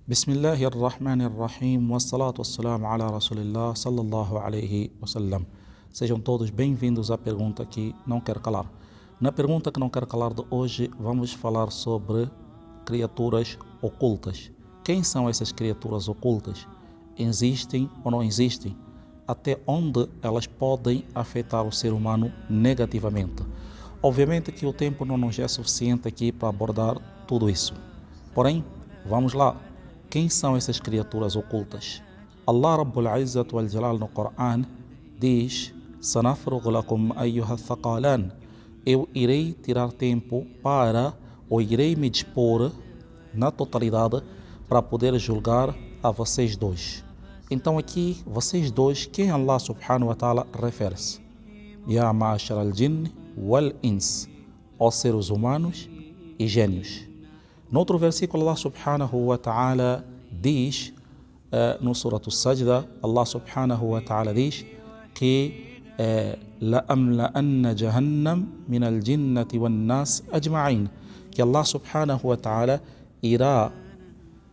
Bismillahirrahmanirrahim, wassalatu wassalamu ala rasulillah, sallallahu alayhi wasallam. Sejam todos bem-vindos à pergunta que não quer calar. Na pergunta que não quer calar de hoje, vamos falar sobre criaturas ocultas. Quem são essas criaturas ocultas? Existem ou não existem? Até onde elas podem afetar o ser humano negativamente? Obviamente que o tempo não nos é suficiente aqui para abordar tudo isso. Porém, vamos lá. Quem são essas criaturas ocultas? Allah Rabbul Izzat wal Jalal no Coran diz: Sanafrugh lakum ayyuha thaqalan. Eu irei tirar tempo ou irei me dispor na totalidade para poder julgar a vocês dois. Então aqui, vocês dois, quem Allah subhanahu wa ta'ala refere-se? Ya ma'ashar al-jinn wal-ins, ó seres humanos e gênios. No outro versículo, Allah subhanahu wa ta'ala diz, no Surah Sajda, Allah subhanahu wa ta'ala diz que لَأَمْلَأَنَّ جَهَنَّمْ مِنَ الْجِنَّةِ وَالنَّاسِ أَجْمَعِينَ, que Allah subhanahu wa ta'ala irá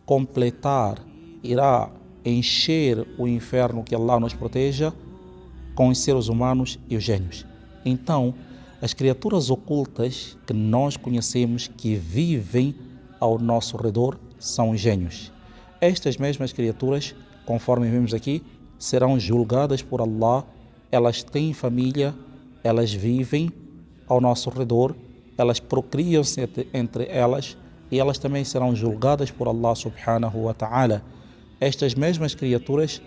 completar, irá encher o inferno, que Allah nos proteja, com os seres humanos e os gênios. Então, as criaturas ocultas que nós conhecemos, que vivem ao nosso redor, são os gênios. Estas mesmas criaturas, conforme vimos aqui, serão julgadas por Allah. Elas têm família, elas vivem ao nosso redor, elas procriam-se entre elas e elas também serão julgadas por Allah subhanahu wa ta'ala. Estas mesmas criaturas,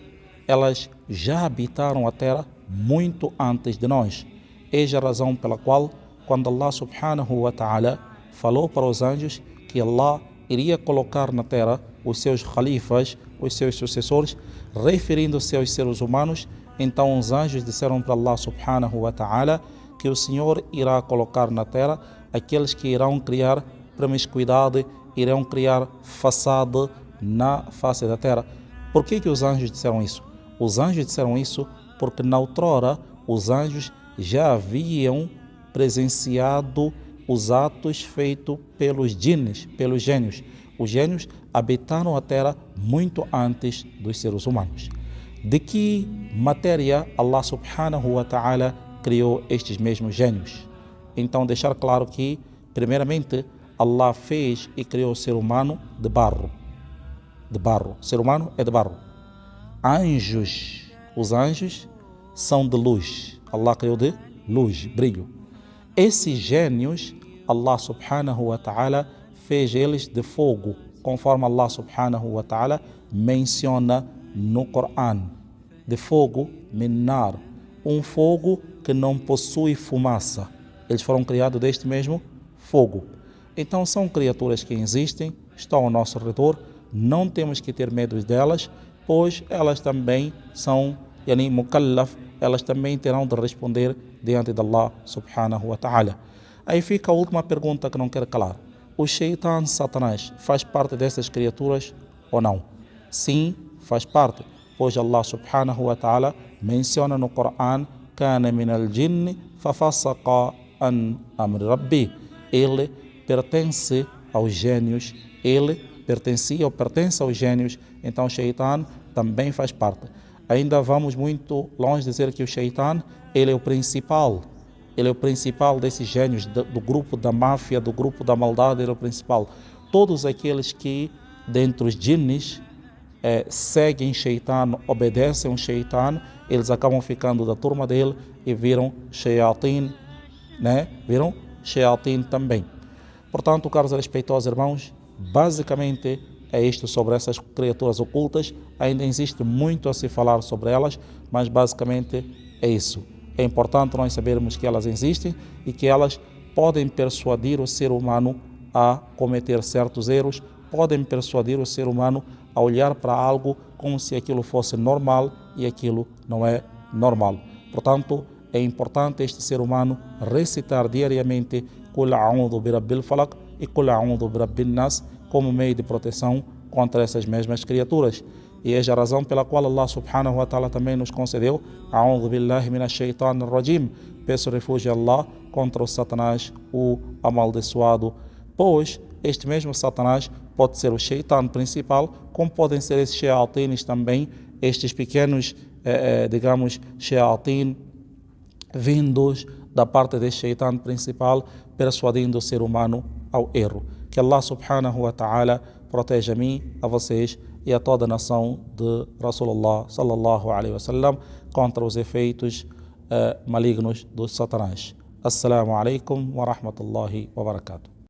elas já habitaram a terra muito antes de nós. Eis a razão pela qual, quando Allah subhanahu wa ta'ala falou para os anjos que Allah iria colocar na terra os seus khalifas, os seus sucessores, referindo-se aos seres humanos, então os anjos disseram para Allah subhanahu wa ta'ala que o Senhor irá colocar na terra aqueles que irão criar promiscuidade, irão criar façade na face da terra. Por que os anjos disseram isso? Os anjos disseram isso porque na outrora os anjos já haviam presenciado os atos feitos pelos jinns, pelos gênios. Os gênios habitaram a terra muito antes dos seres humanos. De que matéria Allah subhanahu wa ta'ala criou estes mesmos gênios? Então deixar claro que, primeiramente, Allah fez e criou o ser humano de barro. De barro. O ser humano é de barro. Anjos. Os anjos são de luz. Allah criou de luz, brilho. Esses gênios, Allah subhanahu wa ta'ala fez eles de fogo, conforme Allah subhanahu wa ta'ala menciona no Coran. De fogo, minar, um fogo que não possui fumaça. Eles foram criados deste mesmo fogo. Então são criaturas que existem, estão ao nosso redor, não temos que ter medo delas, pois elas também são mukallaf, elas também terão de responder diante de Allah subhanahu wa ta'ala. Aí fica a última pergunta que não quero calar. O Shaitan, Satanás, faz parte dessas criaturas ou não? Sim, faz parte, pois Allah subhanahu wa ta'ala menciona no Coran: Kana min al-jinn fafasaqa an amri rabbi. Ele pertence aos gênios, ele pertencia ou pertence aos gênios, então o Shaitan também faz parte. Ainda vamos muito longe de dizer que o Shaitan, ele é o principal desses gênios, do grupo da máfia, do grupo da maldade, ele é o principal. Todos aqueles que, dentre os jinns, seguem Shaitan, obedecem ao Shaitan, eles acabam ficando da turma dele e viram Shayatin, Viram Shayatin também. Portanto, caros e respeitosos irmãos, basicamente é isto sobre essas criaturas ocultas. Ainda existe muito a se falar sobre elas, mas basicamente é isso. É importante nós sabermos que elas existem e que elas podem persuadir o ser humano a cometer certos erros, podem persuadir o ser humano a olhar para algo como se aquilo fosse normal e aquilo não é normal. Portanto, é importante este ser humano recitar diariamente Qul a'udhu bi rabbil falaq e Qul a'udhu bi rabbin nas como meio de proteção contra essas mesmas criaturas. E é a razão pela qual Allah subhanahu wa ta'ala também nos concedeu A'udhu billahi minash shaitanir rajim. Peço refúgio a Allah contra o Satanás, o amaldiçoado, pois este mesmo Satanás pode ser o Shaitan principal, como podem ser esses Shayatins também, estes pequenos, digamos, Shayatin vindos da parte deste Shaitan principal, persuadindo o ser humano ao erro. Que Allah subhanahu wa ta'ala proteja a mim, a vocês e a toda a nação de Rasulullah sallallahu alaihi wasallam contra os efeitos malignos do Satanás. Assalamu alaikum wa rahmatullahi wa barakatuh.